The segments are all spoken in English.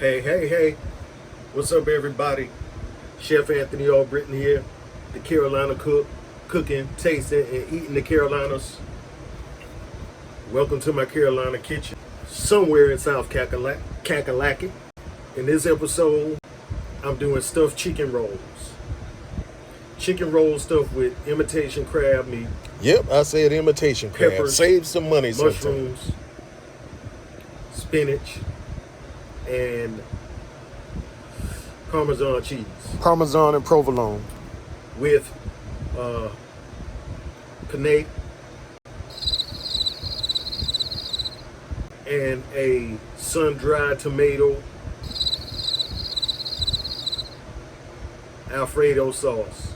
Hey, hey, hey. What's up, everybody? Chef Anthony Albritton here, the Carolina cook, cooking, tasting, and eating the Carolinas. Welcome to my Carolina kitchen, somewhere in South Kakalaki. In this episode, I'm doing stuffed chicken rolls. Chicken rolls stuffed with imitation crab meat, Yep, I said imitation crab. peppers, Save some money sometimes. mushrooms, spinach, and Parmesan cheese Parmesan and provolone. with penne and a sun-dried tomato Alfredo sauce.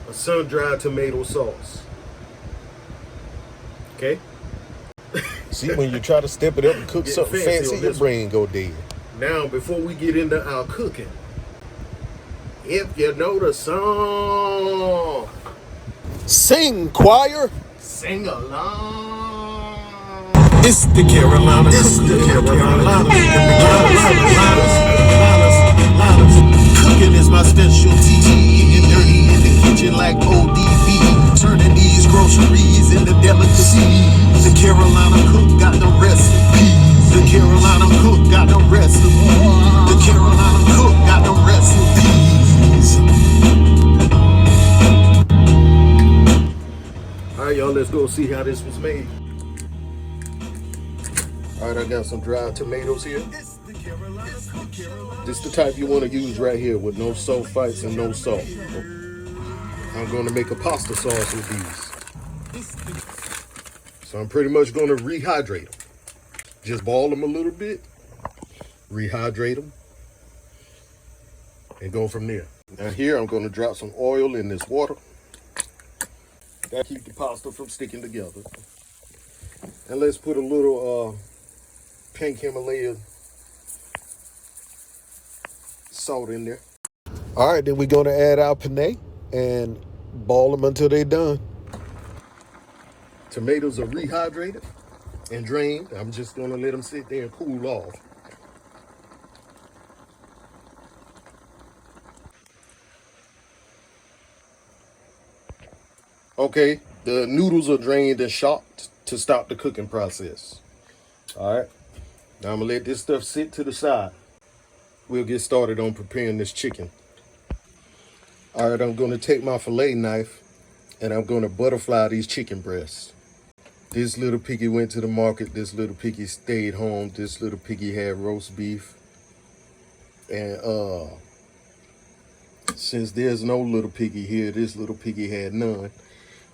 A sun-dried tomato sauce. Okay? See, when you try to step it up and cook Getting something fancy fancy, on your this brain go dead. Now, before we get into our cooking, if you know the song, Sing, choir. sing along. It's the Carolina. It's the Carolina. Cooking is my specialty. Getting dirty in the kitchen like ODB. Turning these groceries into delicacy. The Carolina cook got the recipe. The Carolina cook got the recipe. The Carolina cook got the recipes. All right, y'all, let's go see how this was made. All right, I got some dried tomatoes here. This is the type you want to use right here with no sulfites and no salt. I'm going to make a pasta sauce with these. So I'm pretty much going to rehydrate them. Just boil them a little bit, rehydrate them, and go from there. Now here I'm going to drop some oil in this water. That keep the pasta from sticking together. And let's put a little pink Himalayan salt in there. All right, then we're going to add our penne and ball them until they're done. Tomatoes are rehydrated and drained. I'm just going to let them sit there and cool off. Okay, the noodles are drained and shocked to stop the cooking process. All right, now I'm gonna let this stuff sit to the side. We'll get started on preparing this chicken. All right, I'm gonna take my fillet knife and I'm gonna butterfly these chicken breasts. This little piggy went to the market. This little piggy stayed home. This little piggy had roast beef. And since there's no little piggy here, this little piggy had none.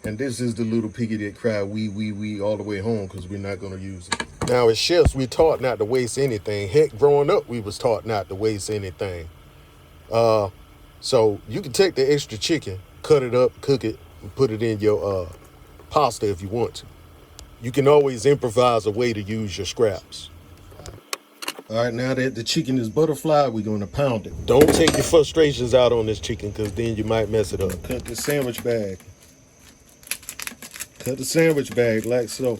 And this is the little piggy that cried wee all the way home because we're not gonna use it. Now, as chefs, we taught not to waste anything. Heck, growing up, we was taught not to waste anything. So you can take the extra chicken, cut it up, cook it, and put it in your pasta if you want to. You can always improvise a way to use your scraps. All right, now that the chicken is butterflied, we're gonna pound it. Don't take your frustrations out on this chicken because then you might mess it up. Cut the sandwich bag. Cut the sandwich bag like so.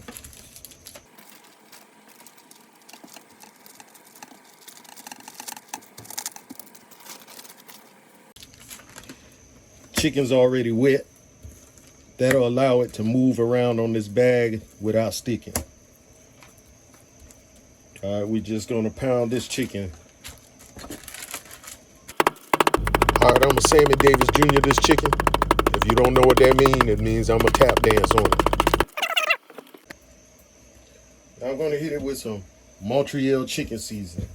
Chicken's already wet. That'll allow it to move around on this bag without sticking. All right, we're just gonna pound this chicken. All right, I'm a Sammy Davis Jr. this chicken. If you don't know what that means, it means I'm a tap dance on it. I'm gonna hit it with some Montreal chicken seasoning.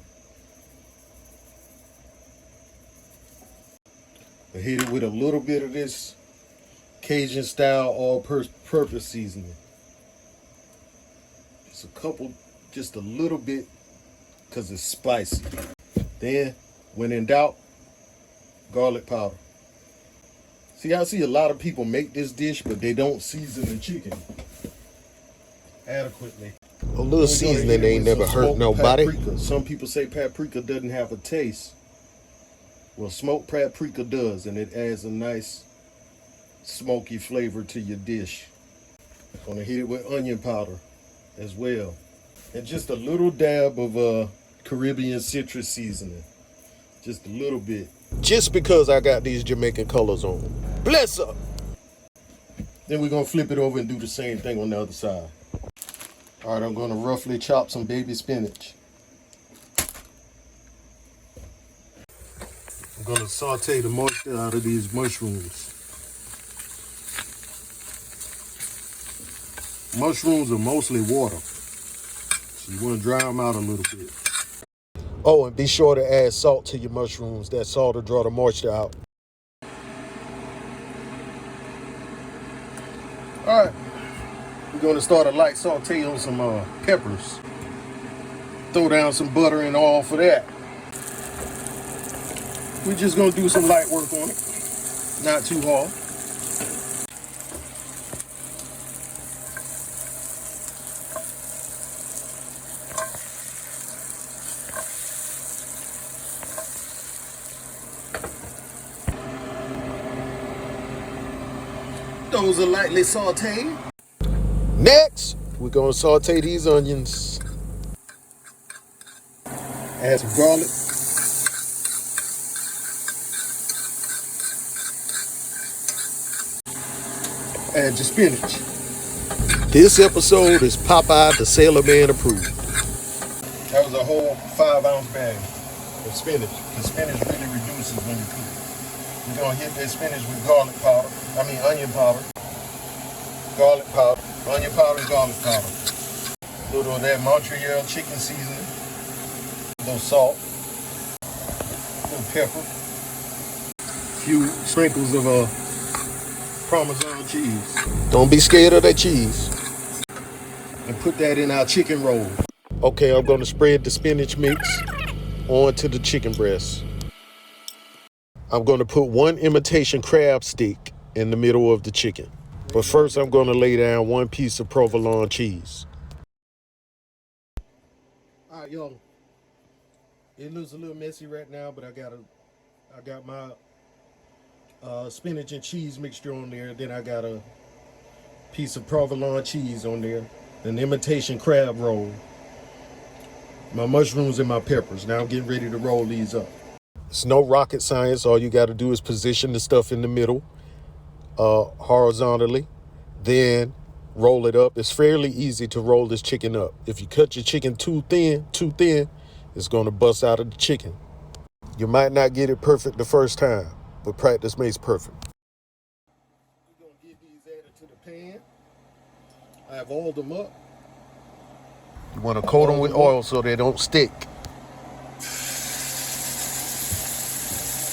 I hit it with a little bit of this Cajun style all-purpose seasoning. Just a little bit, because it's spicy. Then, when in doubt, garlic powder. See, I see a lot of people make this dish, but they don't season the chicken adequately. A little seasoning ain't never hurt nobody. Paprika. Some people say paprika doesn't have a taste. Well, smoked paprika does, and it adds a nice smoky flavor to your dish. I'm gonna hit it with onion powder as well. And just a little dab of Caribbean citrus seasoning. Just a little bit. Just because I got these Jamaican colors on. Bless up. Then we're gonna flip it over and do the same thing on the other side. All right, I'm gonna roughly chop some baby spinach. I'm gonna saute the moisture out of these mushrooms. Mushrooms are mostly water, so you wanna dry them out a little bit. Oh, and be sure to add salt to your mushrooms. That salt will draw the moisture out. All right, we're gonna start a light saute on some peppers. Throw down some butter and all for that. We're just gonna do some light work on it, not too hard. Those are lightly sauteed. Next, we're gonna saute these onions. Add some garlic. Add your spinach. This episode is Popeye the Sailor Man approved. That was a whole 5-ounce bag of spinach. The spinach really reduces when you cook it. We're gonna hit that spinach with onion powder. Garlic powder, onion powder, and garlic powder. A little of that Montreal chicken seasoning. A little salt. A little pepper. A few sprinkles of Parmesan cheese. Don't be scared of that cheese. And put that in our chicken roll. Okay, I'm gonna spread the spinach mix onto the chicken breast. I'm gonna put 1 imitation crab stick in the middle of the chicken. But first I'm gonna lay down 1 piece of provolone cheese. All right, y'all. It looks a little messy right now, but I got my spinach and cheese mixture on there. Then I got a piece of provolone cheese on there, an imitation crab roll, my mushrooms and my peppers. Now I'm getting ready to roll these up. It's no rocket science. All you got to do is position the stuff in the middle horizontally, then roll it up. It's fairly easy to roll this chicken up. If you cut your chicken too thin, it's going to bust out of the chicken. You might not get it perfect the first time, but practice makes perfect. We're going to get these added to the pan. I've oiled them up. You want to coat them with oil so they don't stick.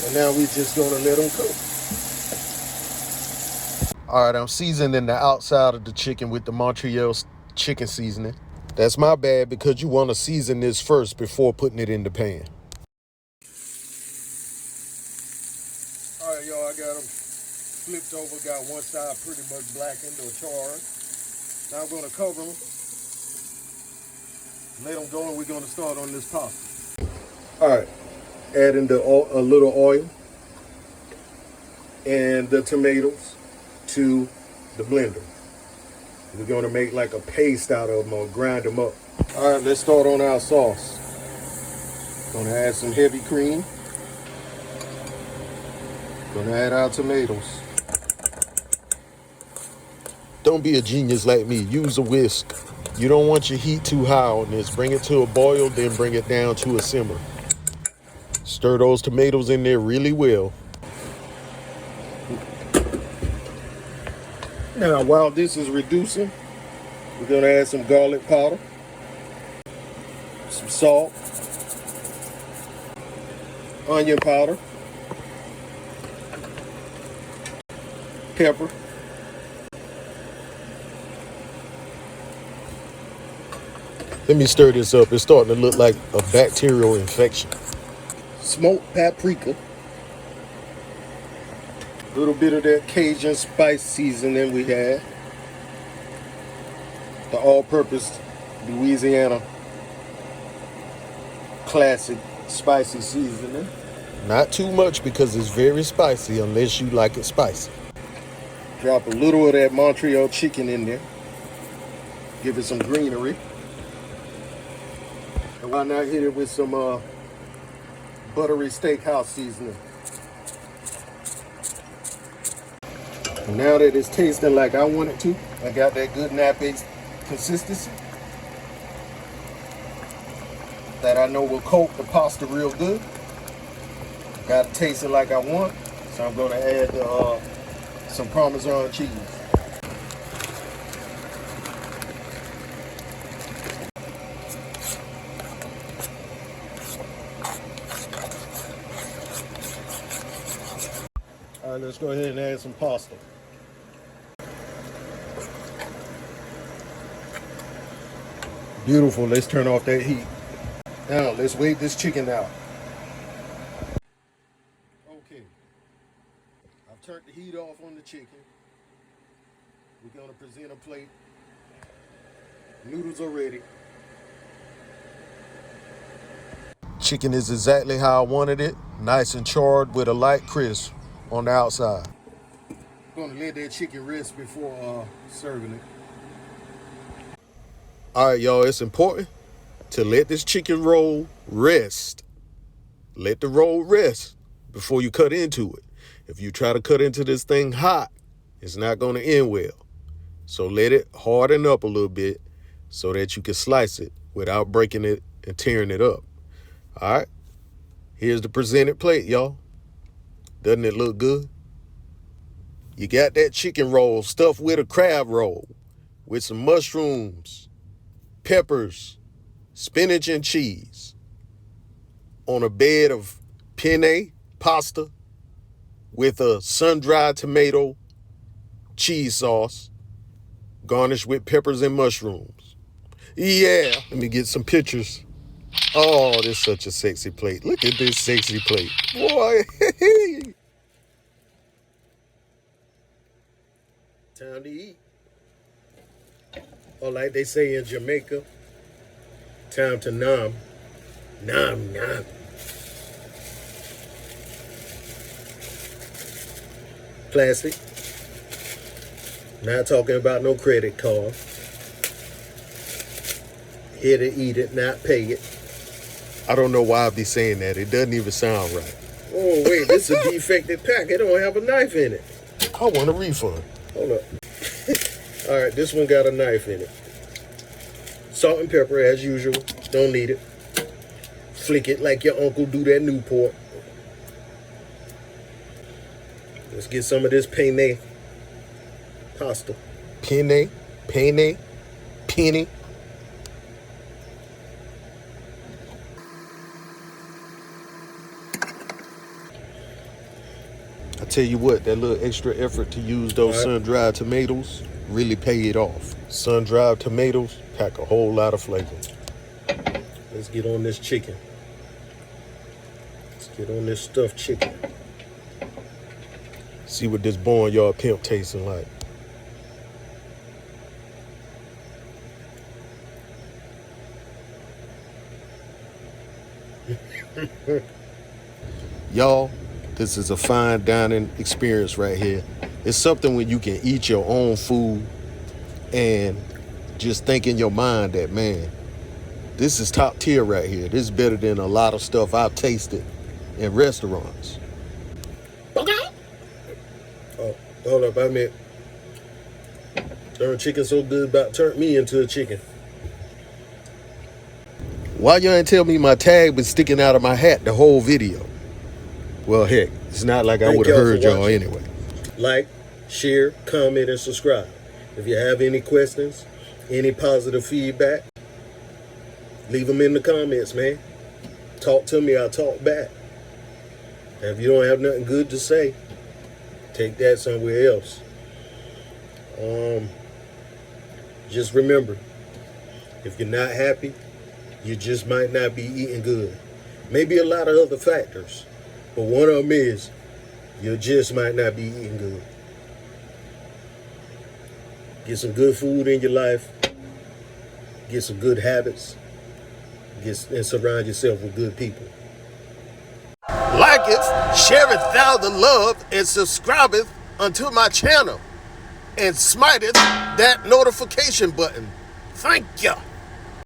And now we're just going to let them cook. All right, I'm seasoning the outside of the chicken with the Montreal chicken seasoning. That's my bad, because you want to season this first before putting it in the pan. All right, y'all, I got them flipped over. Got one side pretty much blackened or charred. Now I'm going to cover them. Let them go, and we're going to start on this pasta. All right, adding a little oil and the tomatoes to the blender. We're going to make like a paste out of them or grind them up. All right, let's start on our sauce. Gonna add some heavy cream. Gonna add our tomatoes. Don't be a genius like me. Use a whisk. You don't want your heat too high on this. Bring it to a boil, then bring it down to a simmer. Stir those tomatoes in there really well. Now, while this is reducing, we're going to add some garlic powder, some salt, onion powder, pepper, let me stir this up. It's starting to look like a bacterial infection. Smoked paprika. A little bit of that Cajun spice seasoning we had. The all-purpose Louisiana classic spicy seasoning. Not too much because it's very spicy unless you like it spicy. Drop a little of that Montreal chicken in there. Give it some greenery. And And why not hit it with some buttery steakhouse seasoning? And now that it's tasting like I want it to, I got that good nappe consistency that I know will coat the pasta real good. Got it tasting like I want, so I'm gonna add some Parmesan cheese. All right, let's go ahead and add some pasta. Beautiful, let's turn off that heat. Now, let's wait this chicken out. Okay, I've turned the heat off on the chicken. We're gonna present a plate. Noodles are ready. Chicken is exactly how I wanted it. Nice and charred with a light crisp on the outside. I'm gonna let that chicken rest before serving it. All right, y'all, it's important to let this chicken roll rest. Let the roll rest before you cut into it. If you try to cut into this thing hot, it's not gonna end well. So let it harden up a little bit so that you can slice it without breaking it and tearing it up. All right, here's the presented plate, y'all. Doesn't it look good? You got that chicken roll stuffed with a crab roll with some mushrooms, peppers, spinach, and cheese on a bed of penne pasta with a sun-dried tomato cheese sauce garnished with peppers and mushrooms. Yeah, let me get some pictures. Oh, this is such a sexy plate. Look at this sexy plate. Boy. Time to eat. Or like they say in Jamaica, time to nom. Nom, nom. Plastic. Not talking about no credit card. Here to eat it, not pay it. I don't know why I be saying that. It doesn't even sound right. Oh, wait, this is a defective pack. It don't have a knife in it. I want a refund. Hold up. All right, this one got a knife in it. Salt and pepper, as usual. Don't need it. Flick it like your uncle do that Newport. Let's get some of this penne pasta. Penne. I tell you what, that little extra effort to use those sun-dried tomatoes really paid off. Sun-dried tomatoes pack a whole lot of flavor. Let's get on this chicken. Let's get on this stuffed chicken. See what this Barnyard Pimp tasting like. Y'all, this is a fine dining experience right here. It's something when you can eat your own food and just think in your mind that, man, this is top tier right here. This is better than a lot of stuff I've tasted in restaurants. Okay. Oh, hold up, I meant, darn chicken so good about turned me into a chicken. Why you ain't tell me my tag was sticking out of my hat the whole video? Well, heck, it's not like I would have heard y'all anyway. Like, share, comment, and subscribe. If you have any questions, any positive feedback, leave them in the comments, man. Talk to me, I'll talk back. If you don't have nothing good to say, take that somewhere else. Just remember, if you're not happy, you just might not be eating good. Maybe a lot of other factors, but one of them is you just might not be eating good. Get some good food in your life. Get some good habits. And surround yourself with good people. Liketh, shareth thou the love, and subscribeth unto my channel, and smiteth that notification button. Thank you.